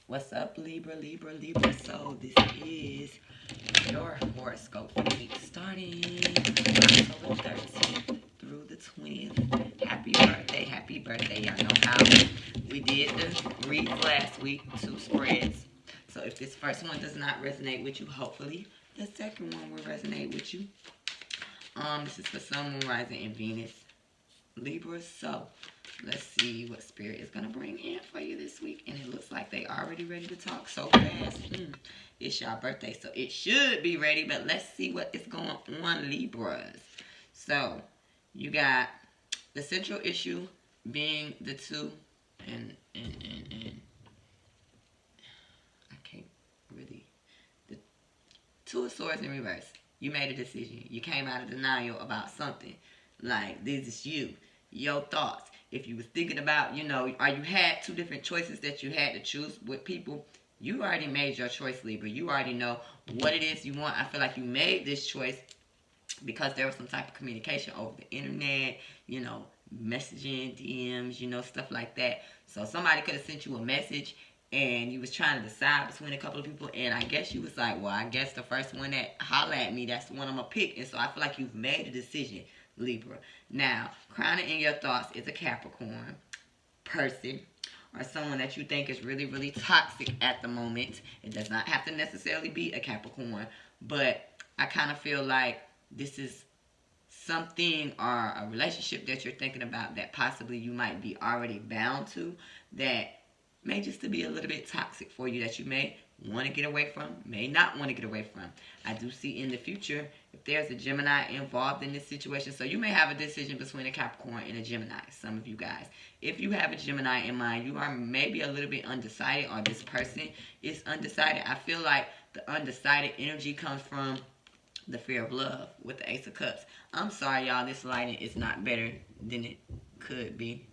What's up, Libra, Libra, Libra? So this is your horoscope for the week starting October 13th through the 20th. Happy birthday. Y'all know how we did the reads last week, 2 spreads. So if this first one does not resonate with you, hopefully the second one will resonate with you. This is for Sun, Moon, Rising, and Venus, Libra. So let's see what Spirit is going to bring in for you this week. And it looks like they already ready to talk so fast. It's your birthday, so it should be ready. But let's see what is going on, Libras. So you got the central issue being the two. And I can't really. The Two of Swords in reverse. You made a decision. You came out of denial about something. Like, this is you. Your thoughts. If you was thinking about, or you had two different choices that you had to choose with people, you already made your choice, Libra. You already know what it is you want. I feel like you made this choice because there was some type of communication over the internet, messaging, DMs, stuff like that. So somebody could have sent you a message and you was trying to decide between a couple of people, and I guess you was like, well, I guess the first one that holler at me, that's the one I'm going to pick. And so I feel like you've made a decision, Libra. Now, crowning in your thoughts is a Capricorn person or someone that you think is really, really toxic at the moment. It does not have to necessarily be a Capricorn, but I kind of feel like this is something or a relationship that you're thinking about that possibly you might be already bound to, that may just to be a little bit toxic for you, that you may want to get away from, may not want to get away from. I do see in the future if there's a Gemini involved in this situation. So you may have a decision between a Capricorn and a Gemini, some of you guys. If you have a Gemini in mind, you are maybe a little bit undecided, or this person is undecided. I feel like the undecided energy comes from the fear of love with the Ace of Cups. I'm sorry, y'all, this lighting is not better than it could be.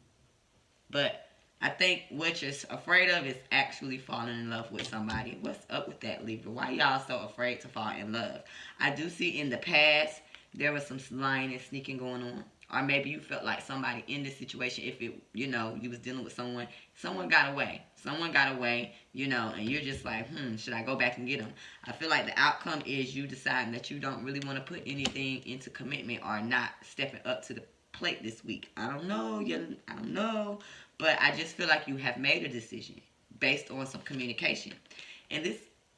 But I think what you're afraid of is actually falling in love with somebody. What's up with that, Libra? Why y'all so afraid to fall in love? I do see in the past there was some lying and sneaking going on. Or maybe you felt like somebody in this situation, if it, you was dealing with someone got away. Someone got away, and you're just like, should I go back and get them? I feel like the outcome is you deciding that you don't really want to put anything into commitment or not stepping up to the plate this week. I don't know. But I just feel like you have made a decision based on some communication. And this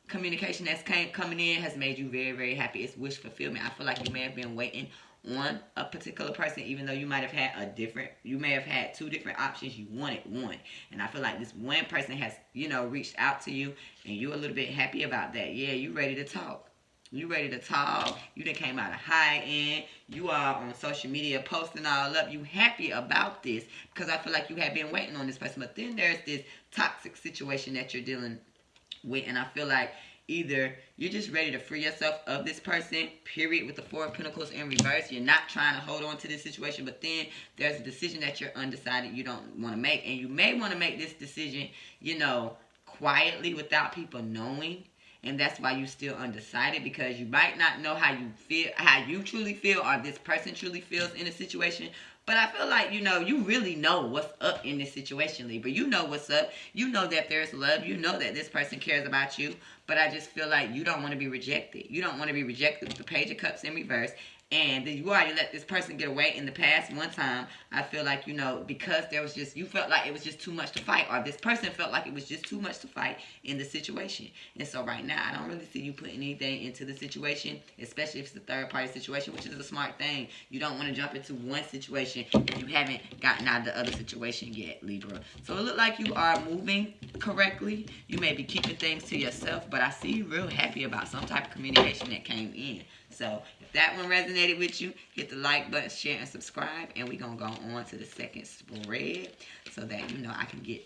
communication that's coming in has made you very, very happy. It's wish fulfillment. I feel like you may have been waiting on a particular person, even though you might have had you may have had two different options. You wanted one. And I feel like this one person has, reached out to you, and you're a little bit happy about that. Yeah, you ready to talk. You ready to talk. You done came out of high end. You are on social media posting all up. You happy about this because I feel like you have been waiting on this person. But then there's this toxic situation that you're dealing with. And I feel like either you're just ready to free yourself of this person, period, with the Four of Pentacles in reverse. You're not trying to hold on to this situation. But then there's a decision that you're undecided you don't want to make. And you may want to make this decision, quietly without people knowing. And that's why you're still undecided, because you might not know how you feel, how you truly feel, or this person truly feels in a situation. But I feel like, you really know what's up in this situation, Libra. You know what's up. You know that there's love. You know that this person cares about you. But I just feel like you don't want to be rejected. You don't want to be rejected with the Page of Cups in reverse. And you already let this person get away in the past one time. I feel like, because there was you felt like it was just too much to fight. Or this person felt like it was just too much to fight in the situation. And so right now, I don't really see you putting anything into the situation, especially if it's a third party situation, which is a smart thing. You don't want to jump into one situation if you haven't gotten out of the other situation yet, Libra. So it looks like you are moving correctly. You may be keeping things to yourself, but I see you real happy about some type of communication that came in. So if that one resonated with you, hit the like button, share, and subscribe. And we're going to go on to the second spread so that, I can get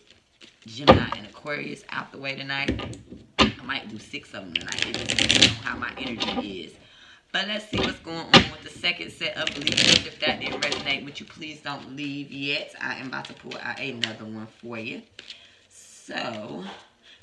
Gemini and Aquarius out the way tonight. I might do 6 of them tonight. It just depends on how my energy is. But let's see what's going on with the second set of Libras. If that didn't resonate with you, please don't leave yet. I am about to pull out another one for you. So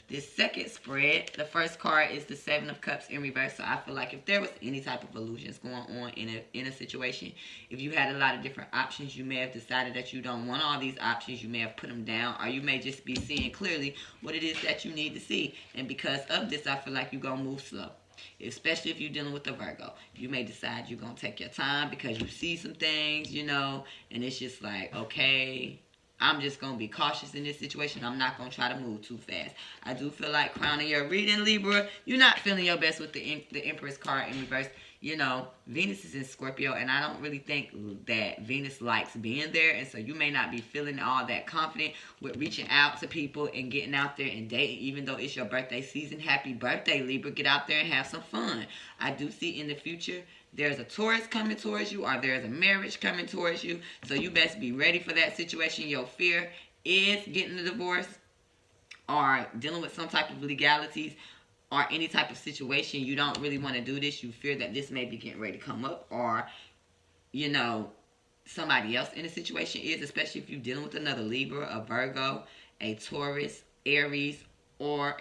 this second spread, the first card is the Seven of Cups in reverse. So I feel like if there was any type of illusions going on in a situation, if you had a lot of different options, you may have decided that you don't want all these options. You may have put them down, or you may just be seeing clearly what it is that you need to see. And because of this, I feel like you're going to move slow. Especially if you're dealing with a Virgo. You may decide you're going to take your time because you see some things, you know, and it's just like, okay, I'm just going to be cautious in this situation. I'm not going to try to move too fast. I do feel like crowning your reading, Libra, you're not feeling your best with the Empress card in reverse. You know, Venus is in Scorpio, and I don't really think that Venus likes being there, and so you may not be feeling all that confident with reaching out to people and getting out there and dating, even though it's your birthday season. Happy birthday, Libra. Get out there and have some fun. I do see in the future there's a Taurus coming towards you, or there's a marriage coming towards you, so you best be ready for that situation. Your fear is getting a divorce or dealing with some type of legalities, or any type of situation. You don't really want to do this. You fear that this may be getting ready to come up, or, you know, somebody else in the situation is, especially if you're dealing with another Libra, a Virgo, a Taurus, Aries, or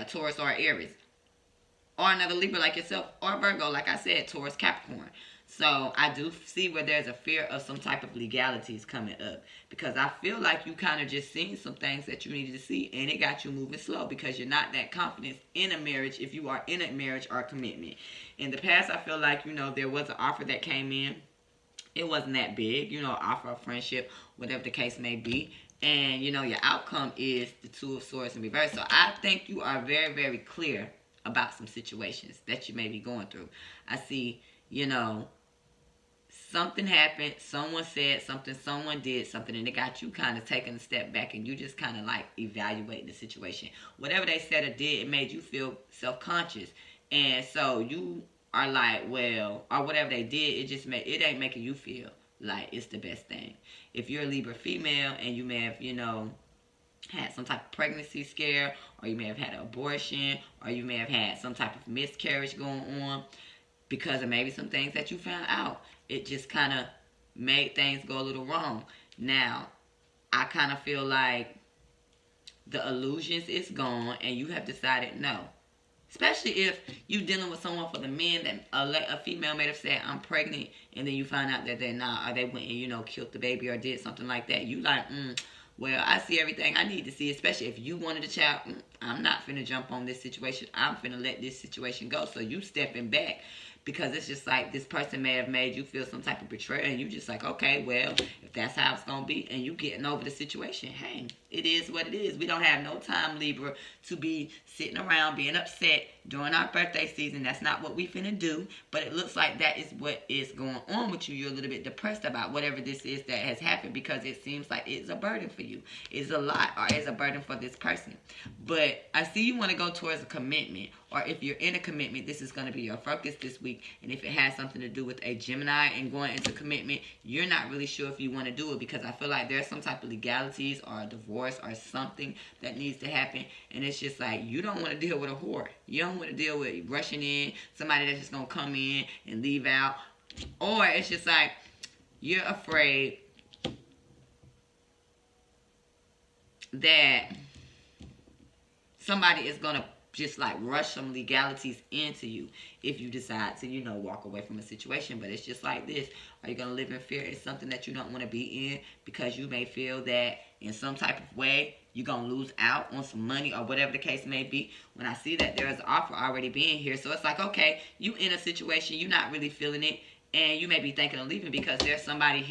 Taurus or Aries, or another Libra like yourself, or Virgo, like I said, Taurus, Capricorn. So I do see where there's a fear of some type of legalities coming up, because I feel like you kind of just seen some things that you needed to see, and it got you moving slow because you're not that confident in a marriage if you are in a marriage or commitment. In the past, I feel like, you know, there was an offer that came in. It wasn't that big, you know, offer of friendship, whatever the case may be. And, you know, your outcome is the Two of Swords in reverse. So I think you are very, very clear about some situations that you may be going through. I see, you know, something happened, someone said something, someone did something, and it got you kind of taking a step back, and you just kind of like evaluating the situation. Whatever they said or did, it made you feel self-conscious. And so you are like, well, or whatever they did, it ain't making you feel like it's the best thing. If you're a Libra female and you may have, you know, had some type of pregnancy scare, or you may have had an abortion, or you may have had some type of miscarriage going on because of maybe some things that you found out. It just kind of made things go a little wrong. Now, I kind of feel like the illusions is gone, and you have decided no. Especially if you're dealing with someone, for the men, that a female may have said, I'm pregnant, and then you find out that they're not, or they went and, you know, killed the baby or did something like that. You like, well, I see everything I need to see, especially if you wanted a child. I'm not finna jump on this situation. I'm finna let this situation go. So you stepping back, because it's just like this person may have made you feel some type of betrayal, and you just like, okay, well, if that's how it's gonna be, and you getting over the situation, hey, it is what it is. We don't have no time, Libra, to be sitting around being upset during our birthday season. That's not what we finna do. But it looks like that is what is going on with you. You're a little bit depressed about whatever this is that has happened, because it seems like it's a burden for you. It's a lot, or it's a burden for this person. But I see you want to go towards a commitment, or if you're in a commitment, this is going to be your focus this week. And if it has something to do with a Gemini and going into commitment, you're not really sure if you want to do it, because I feel like there's some type of legalities or a divorce or something that needs to happen. And it's just like, you don't want to deal with a whore. You don't want to deal with rushing in, somebody that's just going to come in and leave out. Or it's just like, you're afraid that somebody is going to just like rush some legalities into you if you decide to, you know, walk away from a situation. But it's just like this. Are you going to live in fear? It's something that you don't want to be in, because you may feel that in some type of way you're going to lose out on some money, or whatever the case may be. When I see that there is an offer already being here, so it's like, okay, you in a situation, you're not really feeling it, and you may be thinking of leaving because there's somebody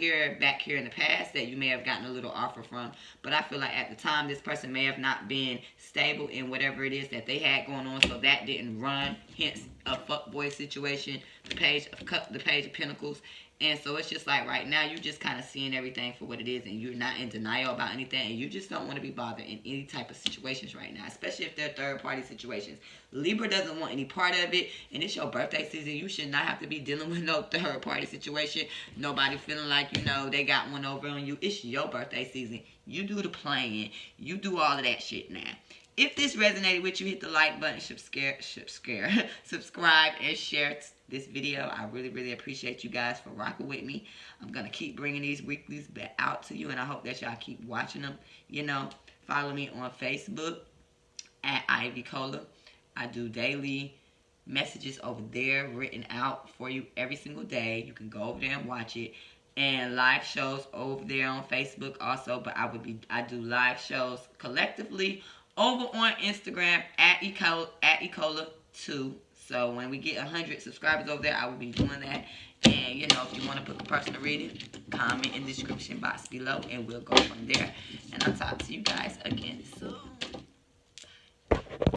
back here in the past that you may have gotten a little offer from. But I feel like at the time, this person may have not been stable in whatever it is that they had going on, so that didn't run. Hence, a fuckboy situation, the Page of Pentacles. And so it's just like right now, you're just kind of seeing everything for what it is, and you're not in denial about anything, and you just don't want to be bothered in any type of situations right now, especially if they're third-party situations. Libra doesn't want any part of it, and it's your birthday season. You should not have to be dealing with no third-party situation. Nobody feeling like, you know, they got one over on you. It's your birthday season. You do the playing. You do all of that shit now. If this resonated with you, hit the like button, subscribe, and share this video. I really, really appreciate you guys for rocking with me. I'm going to keep bringing these weeklies back out to you, and I hope that y'all keep watching them. You know, follow me on Facebook. at Ivy Cola. I do daily messages over there written out for you every single day. You can go over there and watch it. And live shows over there on Facebook also, but I do live shows collectively over on Instagram at Ecola 2. So when we get 100 subscribers over there, I will be doing that. And you know, if you want to book a personal reading, comment in the description box below, and we'll go from there. And I'll talk to you guys again soon.